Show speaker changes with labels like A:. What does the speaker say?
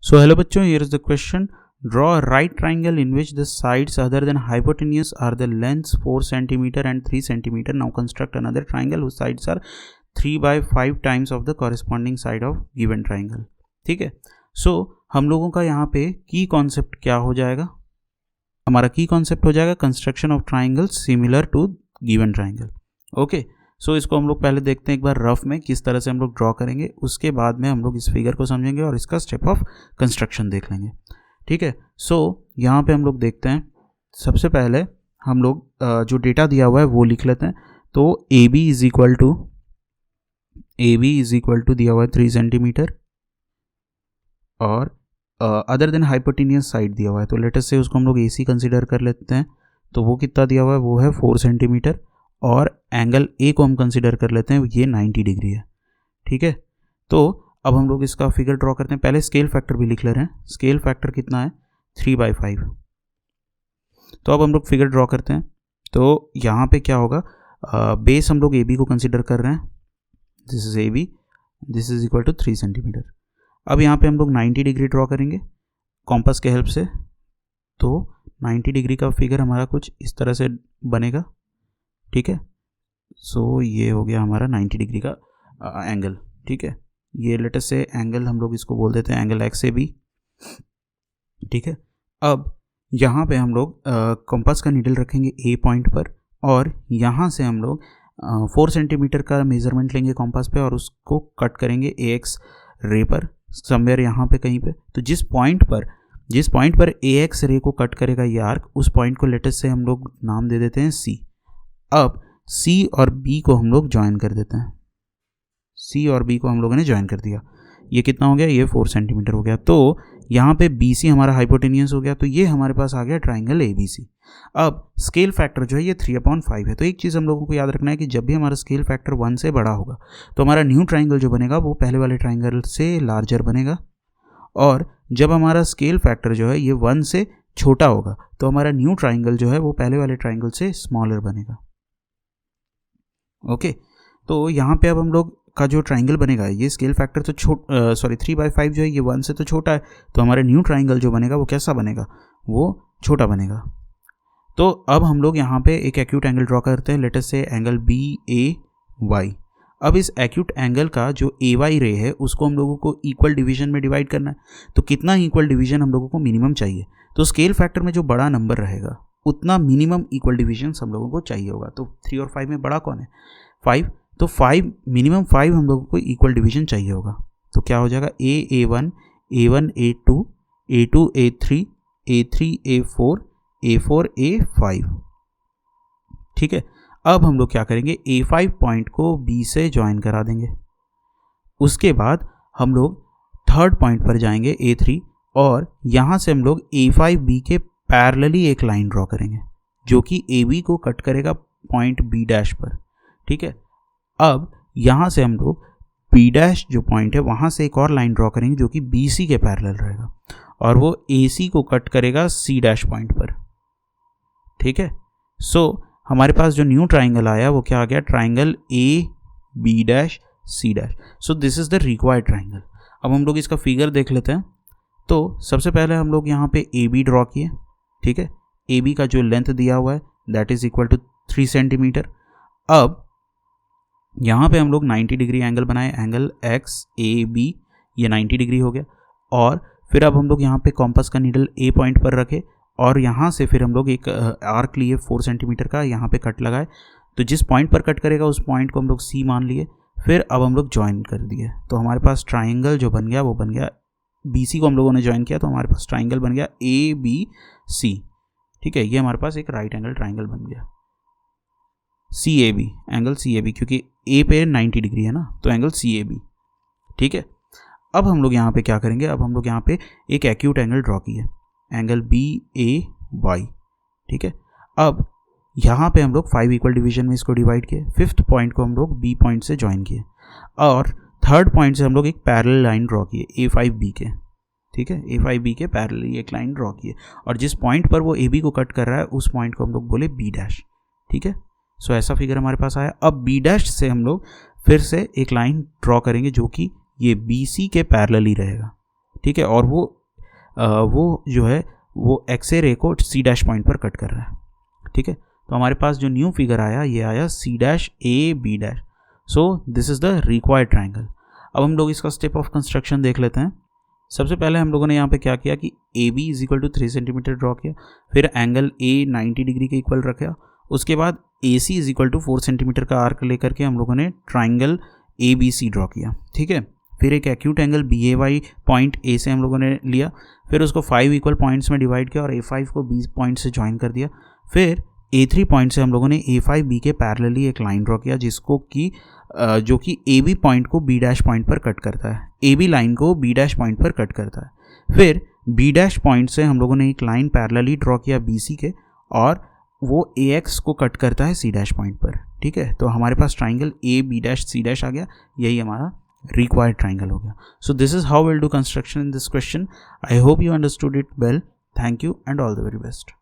A: So hello बच्चों, here is the question. Draw a right triangle in which the sides other than hypotenuse are the lengths 4 cm and 3 cm. Now construct another triangle whose sides are 3 by 5 times of the corresponding side of given triangle. ठीक है. So हम लोगों का यहाँ पे की concept क्या हो जाएगा? हमारा की कॉन्सेप्ट हो जाएगा construction of triangle similar to given triangle. Okay. So इसको हम लोग पहले देखते हैं एक बार रफ में किस तरह से हम लोग ड्रॉ करेंगे, उसके बाद में हम लोग इस फिगर को समझेंगे और इसका स्टेप ऑफ कंस्ट्रक्शन देख लेंगे. ठीक है. सो यहाँ पे हम लोग देखते हैं, सबसे पहले हम लोग जो डेटा दिया हुआ है वो लिख लेते हैं. तो A B is equal to दिया हुआ है 3 सेंटीमीटर और अदर देन हाइपोटेनियस साइड दिया हुआ है. तो लेट अस से उसको हम लोग ए सी कंसिडर कर लेते हैं. तो वो कितना दिया हुआ है, वो है 4 सेंटीमीटर और एंगल ए को हम कंसिडर कर लेते हैं, ये 90 डिग्री है. ठीक है. तो अब हम लोग इसका फिगर ड्रॉ करते हैं. पहले स्केल फैक्टर भी लिख ले रहे हैं. स्केल फैक्टर कितना है, 3/5. तो अब हम लोग फिगर ड्रॉ करते हैं. तो यहाँ पे क्या होगा, बेस हम लोग ए बी को कंसिडर कर रहे हैं. This is A B, this is equal to 3 centimetre. अब यहाँ पे हम लोग 90 डिग्री ड्रॉ करेंगे कॉम्पास के हेल्प से. तो 90 डिग्री का फिगर हमारा कुछ इस तरह से बनेगा. ठीक है. सो ये हो गया हमारा 90 डिग्री का एंगल. ठीक है. ये लेटेस्ट से एंगल हम लोग इसको बोल देते हैं एंगल एक्स ए बी. ठीक है. अब यहाँ पे हम लोग कंपास का नीडल रखेंगे ए पॉइंट पर और यहाँ से हम लोग 4 सेंटीमीटर का मेजरमेंट लेंगे कंपास पे और उसको कट करेंगे ए एक्स रे पर समवेयर यहाँ पे कहीं पे. तो जिस पॉइंट पर ए एक्स रे को कट करेगा ये आर्क, उस पॉइंट को लेटेस्ट से हम लोग नाम दे देते हैं सी. अब C और B को हम लोग ज्वाइन कर देते हैं. C और B को हम लोगों ने ज्वाइन कर दिया. ये कितना हो गया, ये 4 सेंटीमीटर हो गया. तो यहाँ पे BC हमारा हाइपोटेनियस हो गया. तो ये हमारे पास आ गया ट्राइंगल ABC. अब स्केल फैक्टर जो है ये 3/5 है. तो एक चीज़ हम लोगों को याद रखना है कि जब भी हमारा स्केल फैक्टर 1 से बड़ा होगा तो हमारा न्यू ट्राइंगल जो बनेगा वो पहले वाले ट्राइंगल से लार्जर बनेगा, और जब हमारा स्केल फैक्टर जो है ये 1 से छोटा होगा तो हमारा न्यू ट्राइंगल जो है वो पहले वाले ट्राइंगल से स्मॉलर बनेगा. ओके. तो यहाँ पे अब हम लोग का जो ट्राइंगल बनेगा, ये स्केल फैक्टर तो 3/5 जो है ये 1 से तो छोटा है. तो हमारा न्यू ट्राइंगल जो बनेगा वो कैसा बनेगा, वो छोटा बनेगा. तो अब हम लोग यहाँ पे एक एक्यूट एंगल ड्रॉ करते हैं. लेट अस से एंगल BAY. अब इस एक्यूट एंगल का जो AY रे है उसको हम लोगों को इक्वल डिवीजन में डिवाइड करना है. तो कितना इक्वल डिवीजन हम लोगों को मिनिमम चाहिए, तो स्केल फैक्टर में जो बड़ा नंबर रहेगा उतना मिनिमम इक्वल डिवीजन हम लोगों को चाहिए होगा. तो 3 और 5 में बड़ा कौन है, 5. तो 5 मिनिमम 5 हम लोगों को इक्वल डिवीजन चाहिए होगा. तो क्या हो जाएगा, A1 A2 A2 A3 A3 A4 A4 A5. ठीक है. अब हम लोग क्या करेंगे, A5 पॉइंट को B से ज्वाइन करा देंगे. उसके बाद हम लोग थर्ड पॉइंट पर जाएंगे A3 और यहाँ से हम लोग A5B के पैरेलली एक लाइन ड्रॉ करेंगे जो कि AB को कट करेगा पॉइंट B डैश पर. ठीक है. अब यहाँ से हम लोग B डैश जो पॉइंट है वहाँ से एक और लाइन ड्रॉ करेंगे जो कि BC के पैरेलल रहेगा और वो AC को कट करेगा C डैश पॉइंट पर. ठीक है. सो हमारे पास जो न्यू ट्राइंगल आया वो क्या आ गया, triangle AB dash C dash. So this is the required triangle. अब हम लोग इसका फिगर देख लेते हैं. तो सबसे पहले हम लोग यहाँ पे AB ड्रॉ किए. ठीक है. AB का जो लेंथ दिया हुआ है that is equal to 3 centimetre. अब यहाँ पे हम लोग 90 डिग्री एंगल बनाए, एंगल XAB, ये 90 डिग्री हो गया. और फिर अब हम लोग यहाँ पे कॉम्पास का नीडल A पॉइंट पर रखे और यहाँ से फिर हम लोग एक आर्क लिए 4 सेंटीमीटर का, यहाँ पे कट लगाए. तो जिस पॉइंट पर कट करेगा उस पॉइंट को हम लोग C मान लिए. फिर अब हम लोग ज्वाइन कर दिए. तो हमारे पास ट्राइंगल जो बन गया वो बन गया, BC को हम लोगों ने ज्वाइन किया तो हमारे पास ट्राइंगल बन गया ABC. ठीक है. ये हमारे पास एक राइट एंगल ट्राइंगल बन गया CAB, एंगल CAB, क्योंकि A पे 90 डिग्री है ना, तो एंगल CAB. ठीक है. अब हम लोग यहाँ पे क्या करेंगे, अब हम लोग यहाँ पे एक एक्यूट एंगल ड्रॉ किए, एंगल BAY. ठीक है. अब यहाँ पे हम लोग 5 इक्वल डिवीजन में इसको डिवाइड किए. 5th पॉइंट को हम लोग B पॉइंट से ज्वाइन किए और 3rd पॉइंट से हम लोग एक पैरेलल लाइन ड्रॉ किए A5B के. ठीक है. A5B के पैरेलल एक लाइन ड्रॉ किए और जिस पॉइंट पर वो AB को कट कर रहा है उस पॉइंट को हम लोग बोले B डैश. ठीक है. सो ऐसा फिगर हमारे पास आया. अब B डैश से हम लोग फिर से एक लाइन ड्रॉ करेंगे जो कि ये BC के पैरेलल ही रहेगा. ठीक है, और वो जो है वो एक्स ए रे को सी डैश पॉइंट पर कट कर रहा है, ठीक है। तो हमारे पास जो न्यू फिगर आया ये आया C dash A B dash, so this is the required triangle. अब हम लोग इसका स्टेप ऑफ कंस्ट्रक्शन देख लेते हैं। सबसे पहले हम लोगों ने यहाँ पे क्या किया कि A B is equal to 3 centimetre draw किया, फिर एंगल ए 90 डिग्री के इक्वल रखा, उसके बाद A C is equal to 4 centimetre का आर्क लेकर के हम लोगों ने triangle A B C draw किया, ठीक है। फिर एक acute angle B A Y point A से हम लोगों ने लिया, फिर उसको 5 इक्वल पॉइंट्स में डिवाइड किया और ए 5 को बी पॉइंट से ज्वाइन कर दिया। फिर ए 3 पॉइंट से हम लोगों ने ए 5 बी के पैरेलली एक लाइन ड्रॉ किया जिसको कि जो कि ए बी पॉइंट को बी डैश पॉइंट पर कट करता है, ए बी लाइन को बी डैश पॉइंट पर कट करता है। फिर बी डैश पॉइंट से हम लोगों ने एक लाइन पैरेलली ड्रॉ किया बी सी के, और वो ए एक्स को कट करता है सी डैश पॉइंट पर, ठीक है। तो हमारे पास triangle A B dash C dash आ गया, यही हमारा required triangle हो गया। So this is how we'll do construction in this question. I hope you understood it well. Thank you and all the very best.